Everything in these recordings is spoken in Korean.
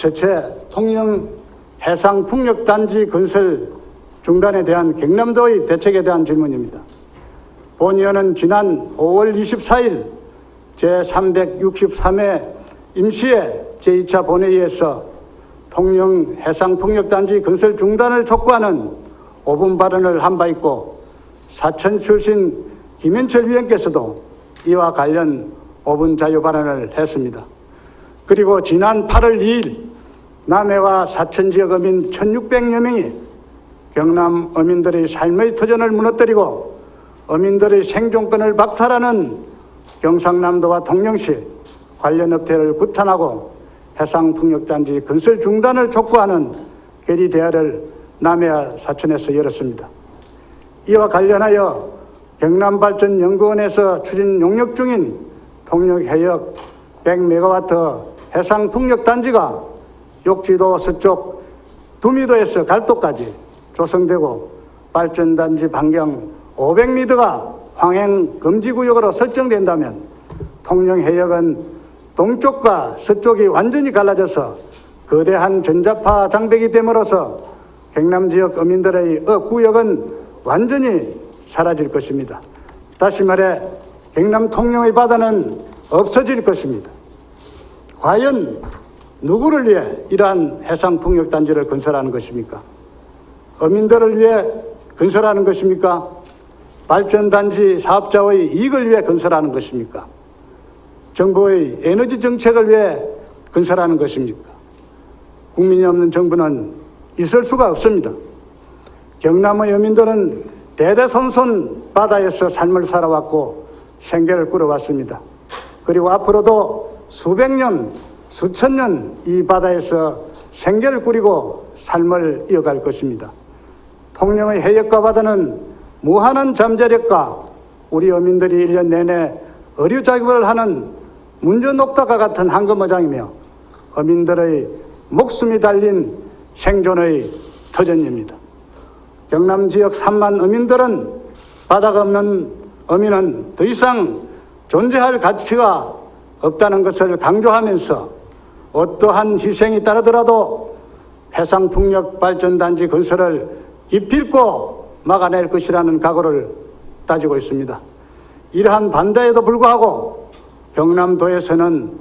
첫째, 통영 해상풍력단지 건설 중단에 대한 경남도의 대책에 대한 질문입니다. 본위원은 지난 5월 24일 제363회 임시회 제2차 본회의에서 통영 해상풍력단지 건설 중단을 촉구하는 5분 발언을 한 바 있고, 사천 출신 김현철 위원께서도 이와 관련 5분 자유 발언을 했습니다. 그리고 지난 8월 2일 남해와 사천 지역 어민 1,600여 명이 경남 어민들의 삶의 터전을 무너뜨리고 어민들의 생존권을 박탈하는 경상남도와 통영시 관련 업체를 구탄하고 해상풍력단지 건설 중단을 촉구하는 결의대회를 남해와 사천에서 열었습니다. 이와 관련하여 경남발전연구원에서 추진 용역 중인 통영해역 100메가와트 해상풍력단지가 욕지도 서쪽 두미도에서 갈도까지 조성되고 발전단지 반경 500m가 황행금지구역으로 설정된다면 통영해역은 동쪽과 서쪽이 완전히 갈라져서 거대한 전자파 장벽이 됨으로써 경남지역 어민들의 업구역은 완전히 사라질 것입니다. 다시 말해 경남 통영의 바다는 없어질 것입니다. 과연 누구를 위해 이러한 해상풍력단지를 건설하는 것입니까? 어민들을 위해 건설하는 것입니까? 발전단지 사업자의 이익을 위해 건설하는 것입니까? 정부의 에너지 정책을 위해 건설하는 것입니까? 국민이 없는 정부는 있을 수가 없습니다. 경남의 어민들은 대대손손 바다에서 삶을 살아왔고 생계를 꾸려왔습니다. 그리고 앞으로도 수백 년, 수천 년 이 바다에서 생계를 꾸리고 삶을 이어갈 것입니다. 통영의 해역과 바다는 무한한 잠재력과 우리 어민들이 1년 내내 어류 작업을 하는 문전옥다과 같은 황금어장이며 어민들의 목숨이 달린 생존의 터전입니다. 경남 지역 3만 어민들은 바다가 없는 어민은 더 이상 존재할 가치가 없다는 것을 강조하면서 어떠한 희생이 따르더라도 해상풍력 발전단지 건설을 기필코 막아낼 것이라는 각오를 다지고 있습니다. 이러한 반대에도 불구하고 경남도에서는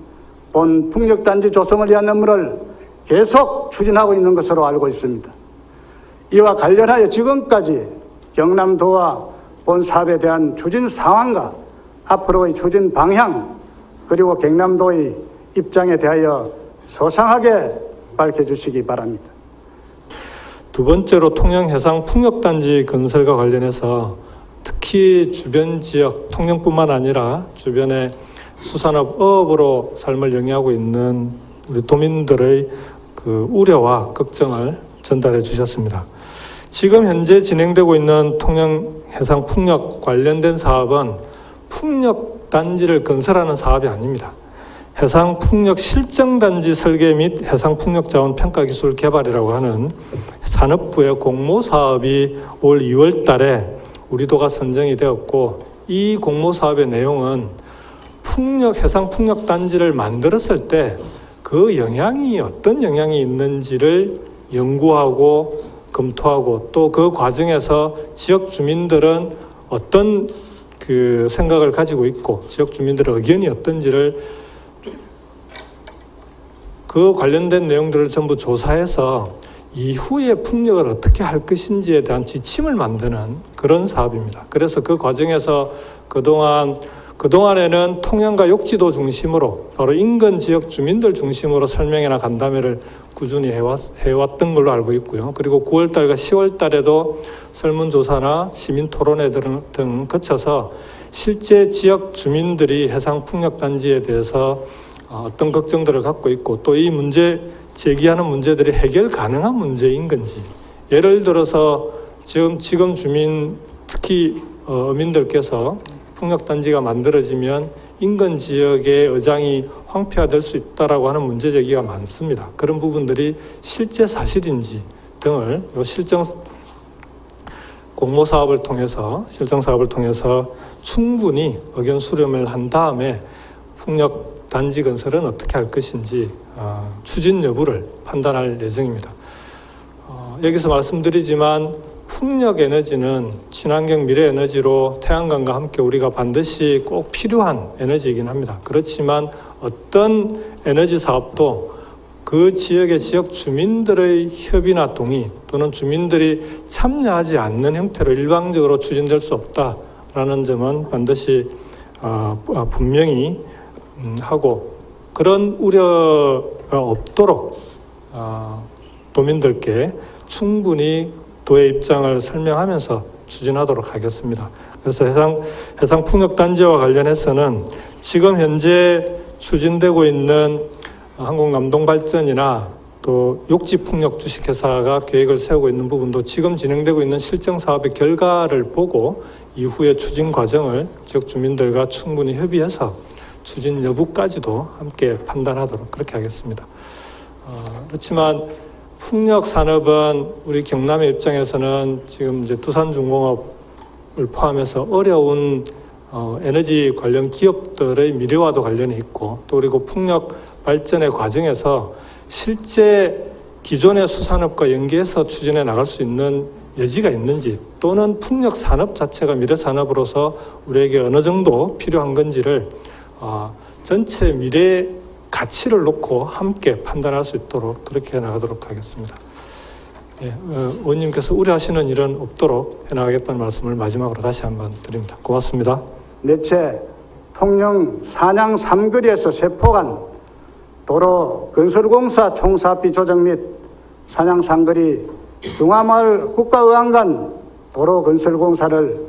본 풍력단지 조성을 위한 업무를 계속 추진하고 있는 것으로 알고 있습니다. 이와 관련하여 지금까지 경남도와 본 사업에 대한 추진 상황과 앞으로의 추진 방향, 그리고 경남도의 입장에 대하여 소상하게 밝혀주시기 바랍니다. 두 번째로 통영 해상풍력단지 건설과 관련해서 특히 주변 지역, 통영뿐만 아니라 주변의 수산업, 어업으로 삶을 영위하고 있는 우리 도민들의 그 우려와 걱정을 전달해 주셨습니다. 지금 현재 진행되고 있는 통영 해상풍력 관련된 사업은 풍력단지를 건설하는 사업이 아닙니다. 해상풍력 실정단지 설계 및 해상풍력자원 평가기술 개발이라고 하는 산업부의 공모사업이 올 2월 달에 우리 도가 선정이 되었고, 이 공모사업의 내용은 해상풍력단지를 만들었을 때 그 영향이 어떤 영향이 있는지를 연구하고 검토하고, 또 그 과정에서 지역 주민들은 어떤 그 생각을 가지고 있고 지역 주민들의 의견이 어떤지를 그 관련된 내용들을 전부 조사해서 이후에 풍력을 어떻게 할 것인지에 대한 지침을 만드는 그런 사업입니다. 그래서 그 과정에서 그동안에는 통영과 욕지도 중심으로 바로 인근 지역 주민들 중심으로 설명회나 간담회를 꾸준히 해왔던 걸로 알고 있고요. 그리고 9월 달과 10월 달에도 설문조사나 시민 토론회 등 거쳐서 실제 지역 주민들이 해상풍력단지에 대해서 어떤 걱정들을 갖고 있고, 또 이 제기하는 문제들이 해결 가능한 문제인 건지, 예를 들어서 지금 주민, 특히 어민들께서 풍력단지가 만들어지면 인근 지역의 어장이 황폐화될 수 있다라고 하는 문제 제기가 많습니다. 그런 부분들이 실제 사실인지 등을 실정 사업을 통해서 충분히 의견 수렴을 한 다음에 풍력단지 건설은 어떻게 할 것인지 추진 여부를 판단할 예정입니다. 여기서 말씀드리지만 풍력 에너지는 친환경 미래 에너지로 태양광과 함께 우리가 반드시 꼭 필요한 에너지이긴 합니다. 그렇지만 어떤 에너지 사업도 그 지역의 지역 주민들의 협의나 동의 또는 주민들이 참여하지 않는 형태로 일방적으로 추진될 수 없다라는 점은 반드시 분명히 하고, 그런 우려가 없도록 도민들께 충분히 도의 입장을 설명하면서 추진하도록 하겠습니다. 그래서 해상풍력단지와 관련해서는 지금 현재 추진되고 있는 한국남동발전이나 또 욕지풍력 주식회사가 계획을 세우고 있는 부분도 지금 진행되고 있는 실정 사업의 결과를 보고 이후의 추진 과정을 지역 주민들과 충분히 협의해서 추진 여부까지도 함께 판단하도록 그렇게 하겠습니다. 그렇지만 풍력 산업은 우리 경남의 입장에서는 지금 이제 두산중공업을 포함해서 어려운 에너지 관련 기업들의 미래와도 관련이 있고, 또 그리고 풍력 발전의 과정에서 실제 기존의 수산업과 연계해서 추진해 나갈 수 있는 여지가 있는지, 또는 풍력 산업 자체가 미래 산업으로서 우리에게 어느 정도 필요한 건지를 전체 미래 가치를 놓고 함께 판단할 수 있도록 그렇게 나가도록 하겠습니다. 예, 의원님께서 우려하시는 일은 없도록 해나가겠다는 말씀을 마지막으로 다시 한번 드립니다. 고맙습니다. 넷째, 통영 산양 삼거리에서 세포간 도로 건설공사 총사업비 조정 및 산양 삼거리 중화마을 국가의안간 도로 건설공사를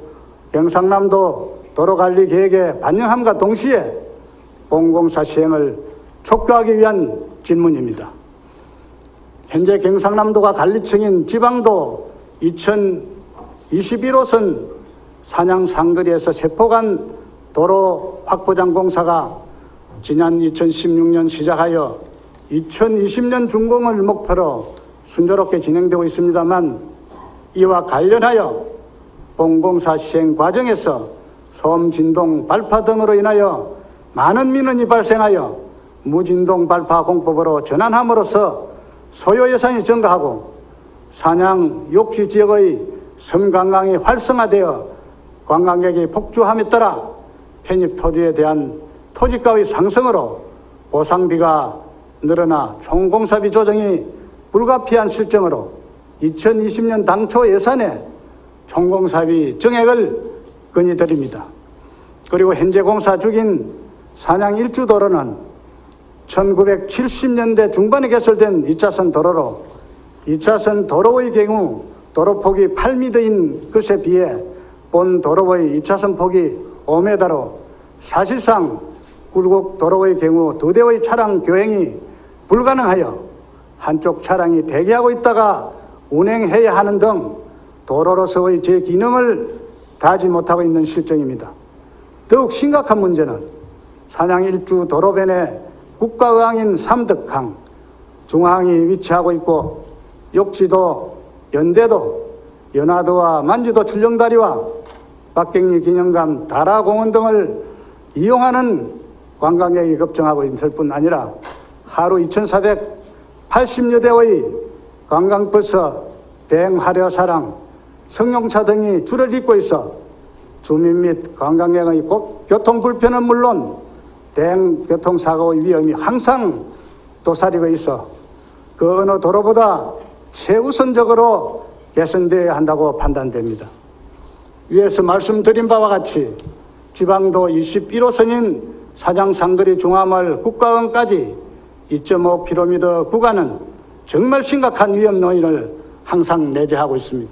경상남도 도로관리계획에 반영함과 동시에 본공사 시행을 촉구하기 위한 질문입니다. 현재 경상남도가 관리청인 지방도 2021호선 산양 상거리에서 세포간 도로 확보장 공사가 지난 2016년 시작하여 2020년 준공을 목표로 순조롭게 진행되고 있습니다만, 이와 관련하여 본공사 시행 과정에서 소음, 진동, 발파 등으로 인하여 많은 민원이 발생하여 무진동 발파 공법으로 전환함으로써 소요 예산이 증가하고 산양 욕지 지역의 섬관광이 활성화되어 관광객이 폭주함에 따라 편입 토지에 대한 토지가의 상승으로 보상비가 늘어나 총공사비 조정이 불가피한 실정으로 2020년 당초 예산에 총공사비 증액을 건의드립니다. 그리고 현재 공사 중인 산양 일주도로는 1970년대 중반에 개설된 2차선 도로로 2차선 도로의 경우 도로폭이 8m인 것에 비해 본 도로의 2차선 폭이 5m로 사실상 굴곡 도로의 경우 2대의 차량 교행이 불가능하여 한쪽 차량이 대기하고 있다가 운행해야 하는 등 도로로서의 제 기능을 다하지 못하고 있는 실정입니다. 더욱 심각한 문제는 산양 일주 도로변에 국가의항인 삼덕항, 중항이 위치하고 있고 욕지도, 연대도, 연화도와 만주도 출렁다리와 박경리 기념관, 다라공원 등을 이용하는 관광객이 급증하고 있을 뿐 아니라 하루 2,480여 대의 관광버스, 대행 화려사랑, 승용차 등이 줄을 잇고 있어 주민 및 관광객의 교통 불편은 물론 대형 교통사고의 위험이 항상 도사리고 있어 그 어느 도로보다 최우선적으로 개선되어야 한다고 판단됩니다. 위에서 말씀드린 바와 같이 지방도 21호선인 사장상거리 중화마을 국가원까지 2.5km 구간은 정말 심각한 위험 요인을 항상 내재하고 있습니다.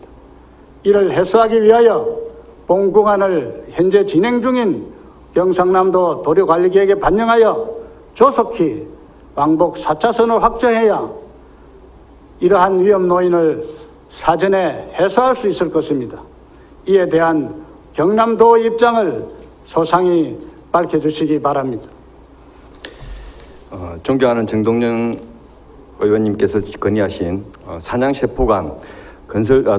이를 해소하기 위하여 본 구간을 현재 진행 중인 경상남도 도로관리계획에 반영하여 조속히 왕복 4차선을 확정해야 이러한 위험 요인을 사전에 해소할 수 있을 것입니다. 이에 대한 경남도의 입장을 소상히 밝혀주시기 바랍니다. 존경하는 정동영 의원님께서 건의하신 산양세포간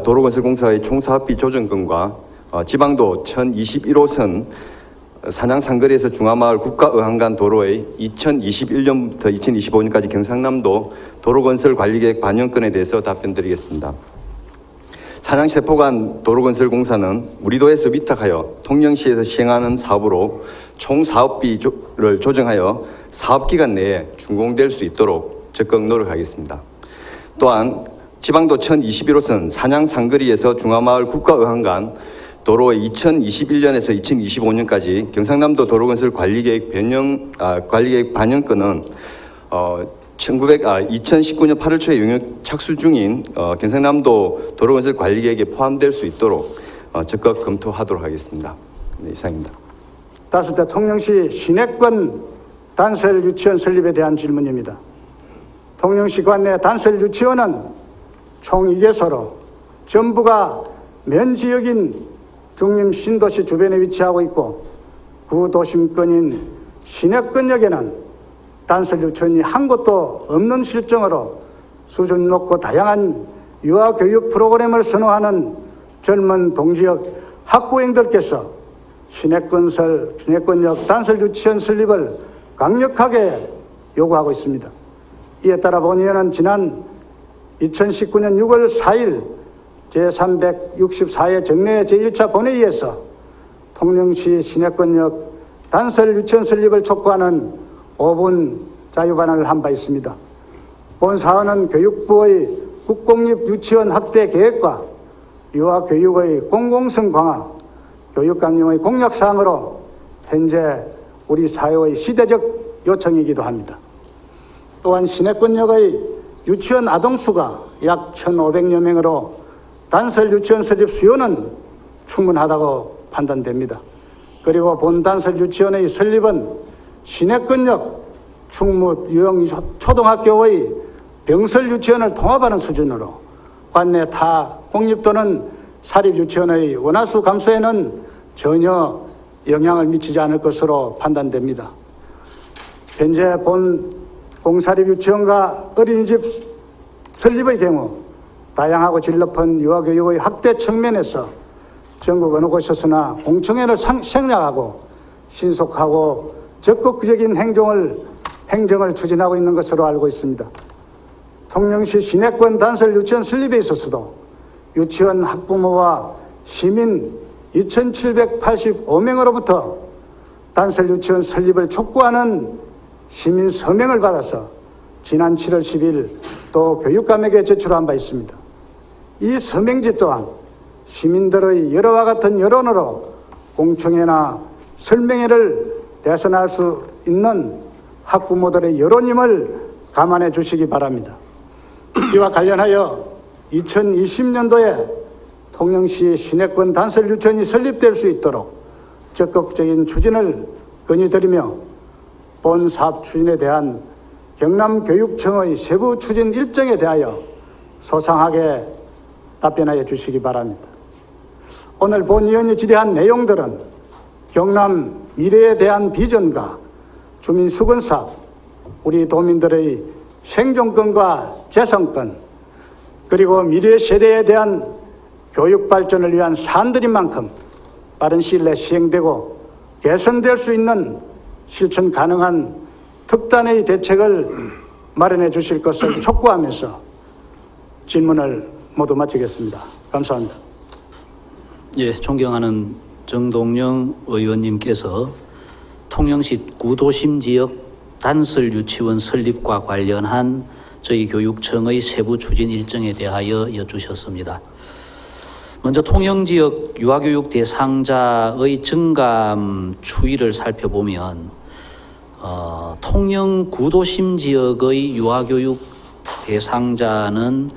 도로건설공사의 총사업비 조정금과 지방도 1021호선 산양 상거리에서 중화마을 국가의항간 도로의 2021년부터 2025년까지 경상남도 도로건설관리계획 반영건에 대해서 답변드리겠습니다. 산양 세포간 도로건설공사는 우리도에서 위탁하여 통영시에서 시행하는 사업으로 총 사업비를 조정하여 사업기간 내에 준공될 수 있도록 적극 노력하겠습니다. 또한 지방도 1021호선 산양 상거리에서 중화마을 국가의항간 도로의 2021년에서 2025년까지 경상남도 도로건설 관리계획 반영건은 2019년 8월 초에 용역 착수 중인 경상남도 도로건설 관리계획에 포함될 수 있도록 적극 검토하도록 하겠습니다. 네, 이상입니다. 다섯째, 통영시 시내권 단설 유치원 설립에 대한 질문입니다. 통영시 관내 단설 유치원은 총 2개소로 전부가 면지역인 중림 신도시 주변에 위치하고 있고 구도심권인 시내권역에는 단설 유치원이 한 곳도 없는 실정으로 수준 높고 다양한 유아교육 프로그램을 선호하는 젊은 동지역 학부형들께서 시내권역 단설 유치원 설립을 강력하게 요구하고 있습니다. 이에 따라 본의원은 지난 2019년 6월 4일 제364회 정례 제1차 본회의에서 통영시 시내권역 단설 유치원 설립을 촉구하는 5분 자유반환을 한 바 있습니다. 본 사안은 교육부의 국공립 유치원 확대 계획과 유아교육의 공공성 강화, 교육감님의 공약사항으로 현재 우리 사회의 시대적 요청이기도 합니다. 또한 시내권역의 유치원 아동수가 약 1,500여 명으로 단설 유치원 설립 수요는 충분하다고 판단됩니다. 그리고 본 단설 유치원의 설립은 시내권역 충무 유형 초등학교의 병설 유치원을 통합하는 수준으로 관내 타 공립 또는 사립 유치원의 원화수 감소에는 전혀 영향을 미치지 않을 것으로 판단됩니다. 현재 본 공사립 유치원과 어린이집 설립의 경우 다양하고 질 높은 유아교육의 확대 측면에서 전국 어느 곳에서나 공청회를 생략하고 신속하고 적극적인 행정을 추진하고 있는 것으로 알고 있습니다. 통영시 시내권 단설 유치원 설립에 있어서도 유치원 학부모와 시민 2,785명으로부터 단설 유치원 설립을 촉구하는 시민 서명을 받아서 지난 7월 10일 또 교육감에게 제출한 바 있습니다. 이 서명지 또한 시민들의 여러와 같은 여론으로 공청회나 설명회를 대선할 수 있는 학부모들의 여론임을 감안해 주시기 바랍니다. 이와 관련하여 2020년도에 통영시 시내권 단설 유치원이 설립될 수 있도록 적극적인 추진을 건의드리며 본 사업 추진에 대한 경남교육청의 세부 추진 일정에 대하여 소상하게 답변하여 주시기 바랍니다. 오늘 본 의원이 질의한 내용들은 경남 미래에 대한 비전과 주민 수건 사업, 우리 도민들의 생존권과 재산권, 그리고 미래 세대에 대한 교육 발전을 위한 사안들인 만큼 빠른 시일 내에 시행되고 개선될 수 있는 실천 가능한 특단의 대책을 마련해 주실 것을 촉구하면서 질문을 모두 마치겠습니다. 감사합니다. 예, 존경하는 정동영 의원님께서 통영시 구도심 지역 단설 유치원 설립과 관련한 저희 교육청의 세부 추진 일정에 대하여 여쭈셨습니다. 먼저 통영 지역 유아교육 대상자의 증감 추이를 살펴보면 통영 구도심 지역의 유아교육 대상자는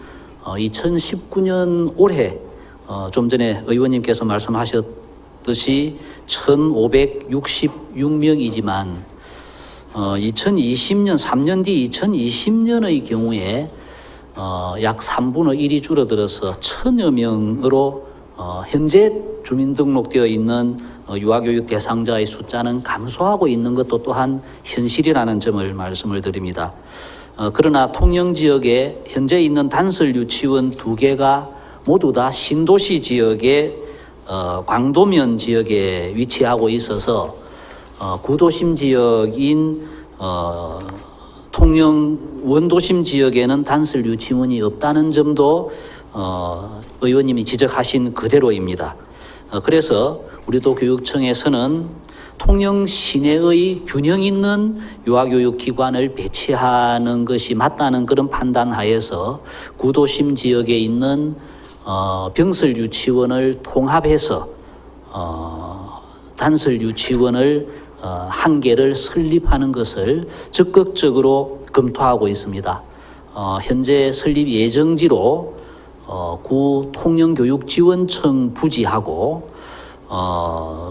2019년 올해 좀 전에 의원님께서 말씀하셨듯이 1,566명이지만 2020년 3년 뒤 2020년의 경우에 약 3분의 1이 줄어들어서 1,000여 명으로 현재 주민등록되어 있는 유아교육 대상자의 숫자는 감소하고 있는 것도 또한 현실이라는 점을 말씀을 드립니다. 그러나 통영 지역에 현재 있는 단설 유치원 2개가 모두 다 신도시 지역의 광도면 지역에 위치하고 있어서 구도심 지역인 통영 원도심 지역에는 단설 유치원이 없다는 점도 의원님이 지적하신 그대로입니다. 그래서 우리도 교육청에서는 통영 시내의 균형 있는 유아교육기관을 배치하는 것이 맞다는 그런 판단하에서 구도심 지역에 있는 병설 유치원을 통합해서 단설 유치원을 한 개를 설립하는 것을 적극적으로 검토하고 있습니다. 현재 설립 예정지로 구 통영교육지원청 부지하고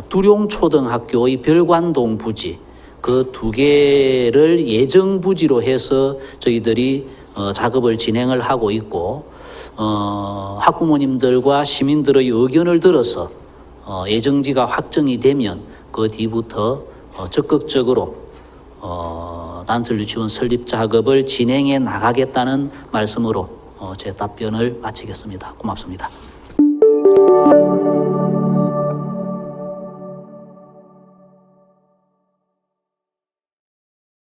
두룡초등학교의 별관동 부지 그 두 개를 예정 부지로 해서 저희들이 작업을 진행을 하고 있고 학부모님들과 시민들의 의견을 들어서 예정지가 확정이 되면 그 뒤부터 적극적으로 단설 유치원 설립 작업을 진행해 나가겠다는 말씀으로 제 답변을 마치겠습니다. 고맙습니다.